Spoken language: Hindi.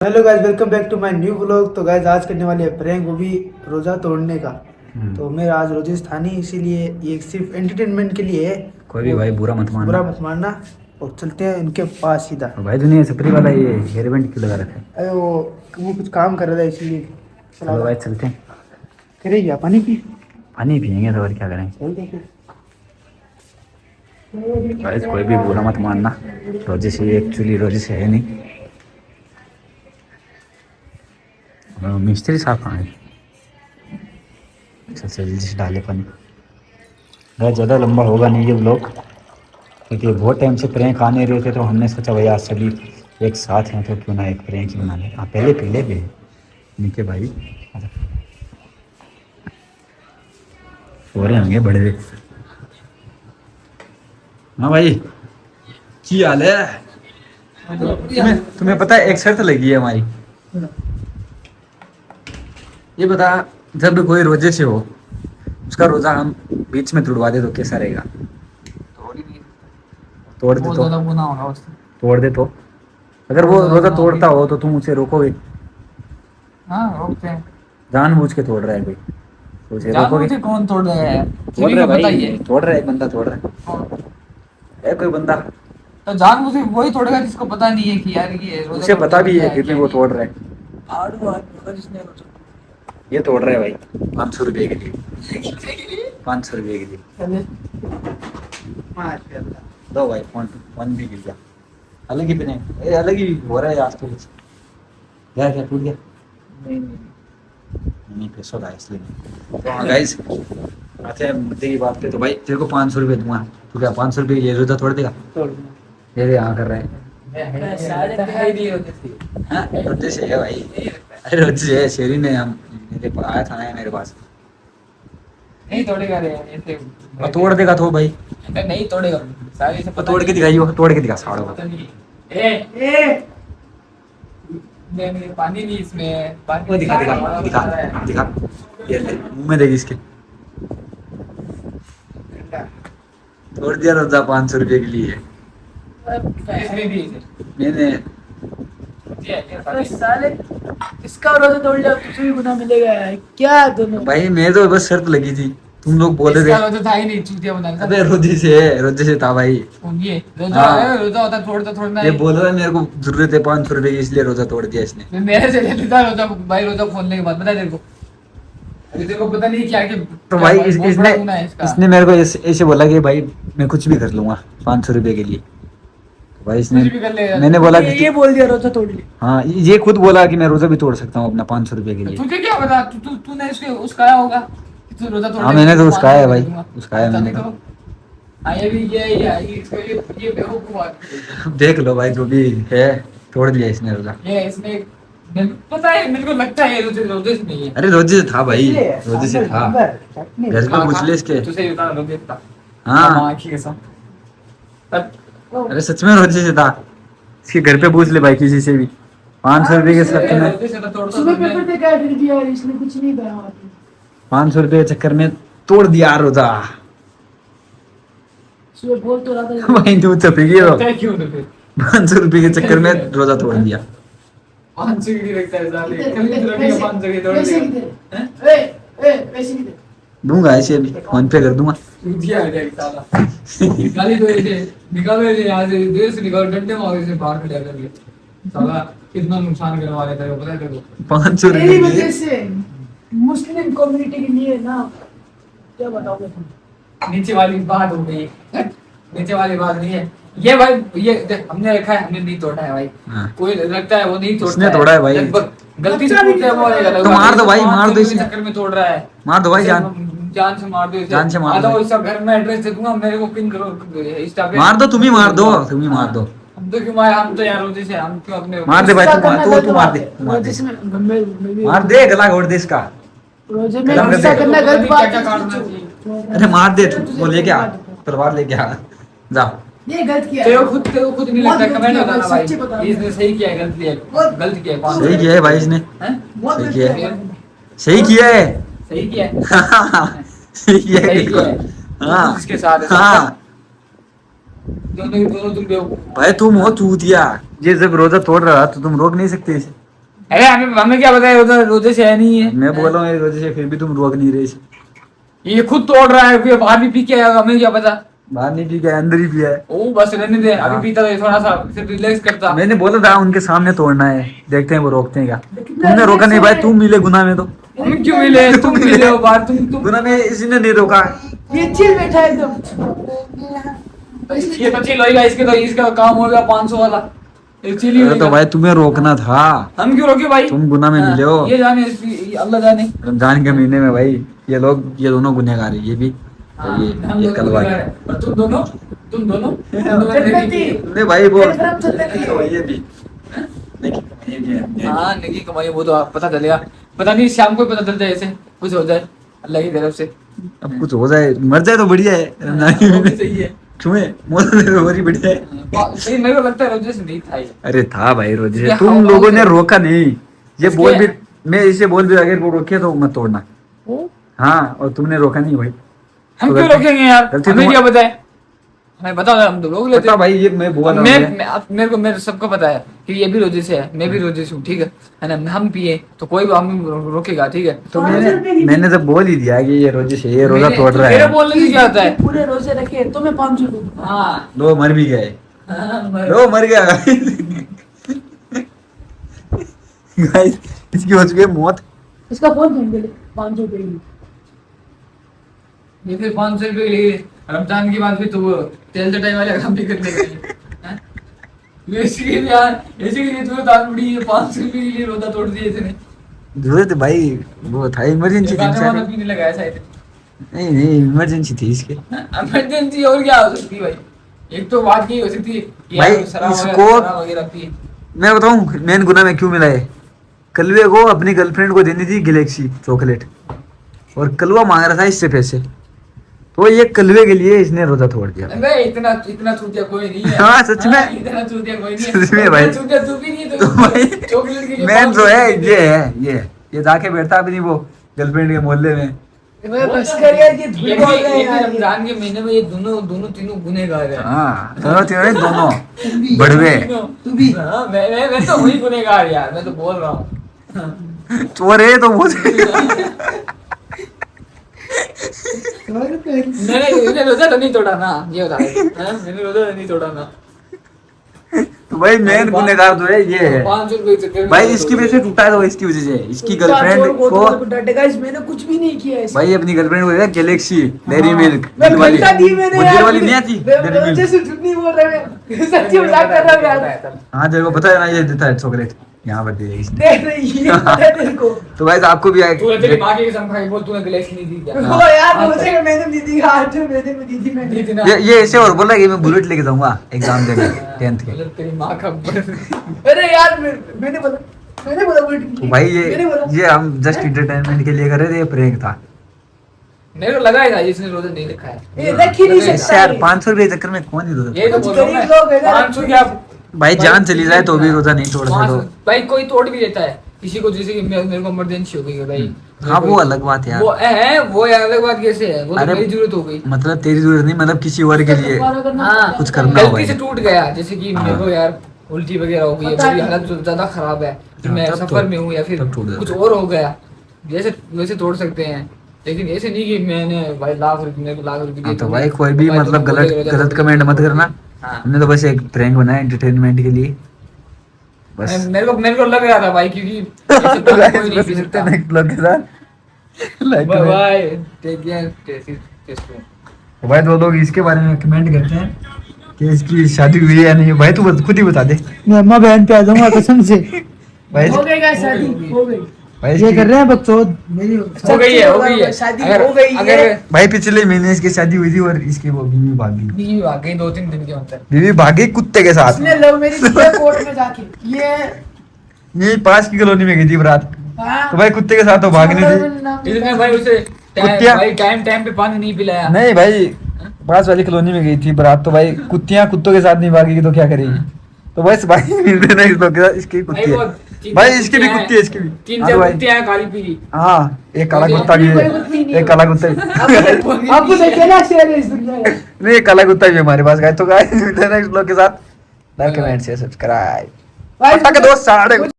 Hello guys, welcome back to my new vlog. तो गाइस आज करने वाले हैं प्रैंक, वो भी रोज़ा तोड़ने का। तो मेरा आज रोजे स्थानी, इसीलिए ये सिर्फ एंटरटेनमेंट के लिए है। कोई भी भाई बुरा मत मानना। और चलते हैं उनके पास सीधा। भाई दुनिया सपरी वाला ये हेयर बैंड क्यों लगा रखा है? अरे वो कुछ काम कर रहा था, इसलिए चलो भाई चलते हैं। करे क्या पानी पी? पानी पियेंगे तो और क्या करेंगे। भाई कोई भी बुरा मत मानना, रोजे से एक्चुअली रोजे से है नहीं। मिस्त्री साहब कहाँ है? अच्छा जल्दी से डाले पानी। भाई ज़्यादा लंबा होगा नहीं ये ब्लॉग, क्योंकि बहुत टाइम से प्रैंक आ नहीं रहे थे, तो हमने सोचा भाई आज सभी एक साथ हैं तो क्यों ना एक प्रैंक ही बना लें। हाँ पहले पीले भी निके भाई हो रहे होंगे बड़े हुए। हाँ भाई की हाल है? तुम्हें पता है एक शर्त लगी है हमारी। ये बता, जब कोई रोजे से हो उसका रोजा हम बीच में तोड़वा दे तो कैसा रहेगा? तोड़ दे तो तोड़ दे तो अगर वो रोजा तोड़ता हो तो तुम उसे रोकोगे? हाँ रोकते हैं। जानबूझ के तोड़ रहा है कोई तो उसे रोकोगे? कौन तोड़ रहा है? तोड़ रहा है भाई, बताइए। तोड़ रहा है एक बंदा, तोड़ रहा है कोई बंदा। तो जानबूझ के वही तोड़ेगा जिसको पता नहीं है कि यार ये रोजा उसे पता भी है क्या कि वो तोड़ रहा है। फाड़ू आदमी होगा जिसने रोजा ये तोड़ रहा है भाई 500 रुपये के लिए, 500 रुपये के लिए। दो भाई फोन फोन भी गिर गया। अलग ही बने अलग ही हो रहा है आज तो। क्या क्या टूट गया? नहीं पैसों का इसलिए। तो हाँ गाइस आते हैं मुद्दे की बात पे। तो भाई तेरे को 500 रुपये दूंगा, तो क्या 500 रुपये ये रोजा तोड़ देगा? ये यहाँ कर रहा है। हाँ रोजे से है भाई, अरे रोजे से है। शेरी ने हम मेरे आया था ना मेरे पास। नहीं तोड़ेगा रे ऐसे। और तोड़ देगा तो भाई नहीं तोड़ेगा सारी से तोड़ के दिखाइयो, तोड़ के दिखा साड़ो को। नहीं पानी नहीं इसमें वो दिखा दिखा दिखा दिखा, ये ले मुंह में देगी इसके। तोड़ दिया रोजा 500 रुपये के लिए। मैंने साले इसका रोजा तोड़ लिया, तुझे भी गुनाह मिलेगा यार। क्या दोनों भाई मैं तो बस शर्त लगी थी, तुम लोग बोले थे। रोजा था ही नहीं, चूतिया बना था। अबे रोजे से था भाई। ये रोजा हाँ। है, रोजा होता थोड़ना ये है। बोल रहा है मेरे को जरूरत है 500 रुपये की, इसलिए रोजा तोड़ दिया इसने। मेरे से ले लेता रोजा भाई, रोजा खोलने के बाद बता तेरे को। अभी तेरे को पता नहीं क्या कि तो भाई बहुत बड़ा गुनाह है इसका। इसने मेरे को ऐसे बोला कि भाई मैं कुछ भी कर लूंगा 500 रुपये के लिए। तो भाई इसने कुछ भी कर लेगा। मैंने बोला कि ये बोल दिया रोजा तोड़ लिया। हाँ ये खुद बोला कि मैं रोजा भी तोड़ सकता हूँ अपना 500 रुपये के लिए। तुझे क्या पता? तूने इसके उसका होगा कि तू रोजा तोड़। हाँ मैंने तो उसका है भाई, उसका है मैंने तो। हाँ ये भी ये बेवकूफ आदमी। देख लो भाई जो भी है, तोड़ दिया इसने रोजा। ये इसने पता है, मेरे को लगता है रोजे से नहीं है। अरे रोजे से था भाई, रोजे से था। घर पे पूछ ले इसके। तुझे बता रोजे था। हाँ आँखी कसम। अरे सच में रोजे से था। इसके घर पे पूछ ले भाई किसी से भी। 500 रुपये के चक्कर में, सुबह पेपर दे के फिर दिया, इसने कुछ नहीं करा। 500 रुपये के चक्कर में तोड़ दिया रोजा। सुबह बोल तो रहा था भाई तू चपेगी तो क्यों तो फिर 500 रुपये के चक्कर में रोजा तोड़ दिया। 500 की लगता है साले। कल की तरफ 500 की तोड़ पैसे दिया। कितने? ए पैसे कितने? दूंगा ऐसे भी, फोन पे कर दूंगा। दिया है साला। गाली तो ये निकालो ये यहाँ से, देर से निकालो, डंडे मारो इसे बाहर खड़ा करके। साला कितना नुकसान करवा लेता है, पता है तेरे को? 500 तेरी रुपये वजह से मुस्लिम कम्युनिटी के लिए ना, क्या बताओगे तुम? नीचे वाली बात हो गई। नीचे वाली बात नहीं है ये भाई। ये देख, हमने रखा है, हमने नहीं तोड़ा है भाई। हाँ। कोई रखता है वो नहीं तोड़ता इसने तोड़ा है भाई। गलती से टूट गया वो अलग तो बात है। मार दो भाई, मार दो 500 इसे। के चक्कर में तोड़ रहा है। मार दो भाई जान से मार दो इसे। जान से मार आ दो। जाओ, इसका घर में एड्रेस दे दूंगा, मेरे को पिन करो इंस्टा पे। मार दो, तुम ही मार दो, तुम ही मार दो। हम तो क्यों मार, हम तो यार रोजे से हम क्यों अपने मार दे भाई, गुस्सा तू मार, करना तू मार दे, गलत तू मार बात दे। है। रोजे में भी मार दे, गला घोट दे इसका। रोजे में कलम गुस्सा दे। करना गलत क्या बात क्या है। काटना चाहिए? अरे मार दे तू, वो लेके आ, तलवार लेके आ, जा। ये गलत किया तेरे को खुद नहीं लगता? बहुत कमेंट गलत बताना किया भाई, सच्ची बता रहा हूँ। इसने सही किया है गलत किया है? गलत किया है? सही किया है भाई इसने, हैं? बहुत सही गलत किया किया है। है। सही किया है। सही किया है। सही किया है सही किया है। बिल्कुल। हाँ इसके साथ है। हाँ दोनों तुम बेवकूफ। भाई तुम हो चूतिया। ये जब रोजा तोड़ रहा तो तुम रोक नहीं सकते इसे? अरे हमें क्या पता है उधर रोजे से है नहीं है। मैं बोल रहा हूँ रोजे से, फिर भी तुम रोक नहीं रहे इसे। ये खुद तोड़ रहा है, फिर बाहर भी पी के आएगा, हमें क्या पता। बाहर नहीं पी के अंदर ही पिया है। ओ बस रहने दे, अभी पीता तो थोड़ा सा फिर रिलैक्स करता। मैंने बोला था उनके सामने तोड़ना है, देखते हैं वो रोकते हैं क्या। तुमने रोका नहीं भाई, तुम मिले गुना में। तो हम क्यों मिले, तुम मिले हो बाहर, तुम गुना में इसी ने नहीं रोका। ये चिल बैठा है एकदम। ये तो चिल होएगा, इसके तो इसका काम हो गया 500 वाला। ये चिल ही अरे होएगा। तो भाई तुम्हें रोकना था। हम क्यों रोके भाई, तुम गुनाह में मिले हो। ये जाने अल्लाह जाने। रमजान के महीने में भाई ये लोग, ये दोनों गुनहगार है, ये भी और ये कलवा है। और तुम दोनों जन्नती। नहीं भाई वो मेरे तरफ जन्नती हो। ये भी हाँ निकी कमाई, वो तो पता चलेगा। पता नहीं शाम को पता चल जाए, ऐसे कुछ हो जाए अल्लाह की तरफ से। अब कुछ हो जाए, मर जाए तो बढ़िया है। रमजान के वो भी महीने सही है। क्यों है, मौत तो बड़ी बढ़िया है। सही मेरे को लगता है रोजे से नहीं था ये। अरे था भाई रोजे, ये तुम हवा लोगों से- ने रोका नहीं। ये इसके- बोल भी, मैं इसे बोल भी अगर वो रोके तो मत तोड़ना। हाँ, और तुमने रोका नहीं भाई। हम तो क्यों गलती- रोकेंगे यार, गलती हमें तुम- क्या पता है। हमें पता है, हम तो रोक लेते पता भाई, ये मैं बोल रहा हूँ। मेरे को मेरे सबको पता है कि ये भी रोजे से है, मैं भी रोजे से हूँ, ठीक है ना। हम पिए तो कोई भी हम रोकेगा, ठीक है। तो मैंने तो बोल ही दिया कि ये रोजे से, ये रोजा तोड़ रहा मेरे है। बोलने से क्या होता है। पूरे रोजे रखे तो मैं 500 दूंगा। हाँ लो मर भी गए, हाँ, लो मर गया। गाइस इसकी हो चुकी है मौत। इसका फोन फेंक दे 500 रुपए की। ये फिर 500 रुपये के लिए रमजान की बात, फिर तो वो तेल चटाई वाले काम भी करने गए। इसी के लिए तुम्हें दाल मुड़ी 500 रुपये के लिए रोजा तोड़ दिया इसने। जरूरत है भाई, वो था इमरजेंसी थी गाना वाना शायद। पीने लगा है शायद। नहीं इमरजेंसी थी इसके। इमरजेंसी और क्या हो सकती है भाई। एक तो बात ये हो सकती है कि भाई, यार शराब इसको- वगैरह पिए। मैं बताऊं मेन गुना में क्यों मिला है। कलवे को अपनी गर्लफ्रेंड को देनी थी गैलेक्सी चॉकलेट, और कलवा मांग रहा था इससे पैसे, तो ये कलवे के लिए इसने रोजा तोड़ दिया। अबे इतना चूतिया कोई नहीं है। हाँ, सच में। इतना चूतिया कोई नहीं है। सच में भाई। इतना चूतिया तू भी नहीं है, तो भाई चॉकलेट के लिए मेन जो 500 है रुपये ये है, ये जाके बैठता अपनी वो गर्लफ्रेंड के मोहल्ले में। मैं बस कर यार, ये धुल ये बोल भी रहे हैं यार। रमजान के महीने में ये दोनों तीनों गुनहगार हैं। हाँ दोनों तीनों दोनों बड़वे तू भी हाँ, मैं तो वही गुनहगार यार, मैं तो बोल रहा हूँ। चोर है तो वो। मैंने रोजा तो नहीं तोड़ा ना, ये बता रहे हैं। मैंने रोजा तो नहीं तोड़ा ना। तो भाई मेन गुनहगार जो है ये है 500 रुपये के चक्कर में भाई। इसकी वजह से टूटा है तो इसकी वजह से, इसकी गर्लफ्रेंड को डटेगा इस, मैंने कुछ भी नहीं किया है। भाई अपनी गर्लफ्रेंड को दिया गैलेक्सी डेयरी मिल्क मैं वाली, घंटा दी मैंने वो यार। दिल वाली नहीं आती डेयरी मैं मिल्क। से झूठ नहीं बोल रहा मैं, सच्ची मजाक कर रहा हूँ यार। हाँ तेरे को पता है ना, ये देता है चॉकलेट यहाँ पर दिया इसने। देख रही है, पता है तेरे को। तो भाई आपको भी तूने तेरी माँ की कसम खा के बोल, तूने गैलेक्सी नहीं दी क्या? वो यार मुझे मैंने दी थी, आज जो मैंने दी थी मैंने। दी थी ना? ये ऐसे और बोल रहा है कि मैं बुलेट लेके जाऊंगा एग्जाम देने 10th के। मतलब तेरी माँ का अरे यार मैंने बोला तो भाई मैंने बोला ये हम जस्ट इंटरटेनमेंट के लिए कर रहे थे, ये प्रैंक था। मेरे को लगा ही था इसने रोजा नहीं रखा है। ये रख ही नहीं लगा ही सकता। था। यार 500 रुपए के चक्कर में कौन ही रोजा। ये तो कुछ बोल रहा हूँ गरीब लोग हैं मैं। ना। 500 क्या भाई जान चली जाए तो भी रोजा नहीं तोड़ सकते। भाई कोई तोड़ भी देता है किसी को, जैसे कि मेरे को इमरजेंसी हो गई है भाई। हाँ वो अलग बात है यार। वो अलग बात कैसे है, वो तो अरे, मेरी जरूरत हो गई। मतलब तेरी जरूरत नहीं, मतलब किसी और के लिए हाँ, कुछ करना हो गलती भाई। से टूट गया, जैसे कि मेरे को यार उल्टी वगैरह हो गई है, पता मेरी नहीं। हालत जो ज्यादा खराब है, फिर हाँ, मैं तब सफर तो- में हूँ या फिर तब टूट जाता कुछ है। और हो गया, जैसे वैसे तोड़ सकते हैं, लेकिन ऐसे नहीं कि मैंने भाई लाख रुपए मेरे को लाख रुपए हाँ, दिए तो तो भाई कोई भी भाई मतलब तुम गलत बोलोगे गलत रोजा कमेंट तोड़ मत करना। हाँ। हमने तो बस एक प्रैंक बनाया एंटरटेनमेंट के लिए बस। मेरे को लग रहा था भाई, क्योंकि ऐसे तो कोई नहीं पी सकता। नेक्स्ट ब्लॉग के साथ like bye bye, take care, test तो भाई दो लोग इसके बारे में कमेंट करते हैं कि इसकी शादी हुई है या नहीं। भाई तू खुद ही बता दे। मैं अम्मा बहन पे आ जाऊंगा कसम से। भाई हो गई गाइस, शादी हो गई। भाई ये इसकी- कर रहे हैं बकचोद मेरी। हो गई है शादी अगर- हो गई अगर है। भाई पिछले महीने इसकी शादी हुई थी और इसकी वो बीवी भाग गई। बीवी भाग गई 2-3 दिन के अंदर। बीवी भागी कुत्ते के साथ। इसने लव मैरिज किया कोर्ट में जाके। ये पास की कॉलोनी में गई थी बारात, हाँ। तो भाई कुत्ते के साथ तो भागनी थी। इसने भाई उसे कुत्तियाँ- भाई टाइम पे पानी नहीं पिलाया। नहीं भाई पास वाली कॉलोनी में गई थी बारात, तो भाई कुत्तियां कुत्तों के साथ नहीं भागेगी तो क्या करेगी। तो बस भाई मिलते ना इस लोग के साथ, इसकी भाई कुत्ती वो है भाई, इसकी भी कुत्ती है, इसकी भी। 3-4 हाँ भाई। कुत्तियां हैं काली पीली। हाँ एक काला कुत्ता भी कोई कुत्ती है, नहीं एक काला कुत्ता भी। आपको देखे ना शेर है इस दुनिया में। नहीं एक काला कुत्ता भी हमारे पास गाय। तो गाय मिलते ना इस लोग के साथ, लाइक कमेंट शेयर सब्सक्राइब। भाई दोस्त साढ़े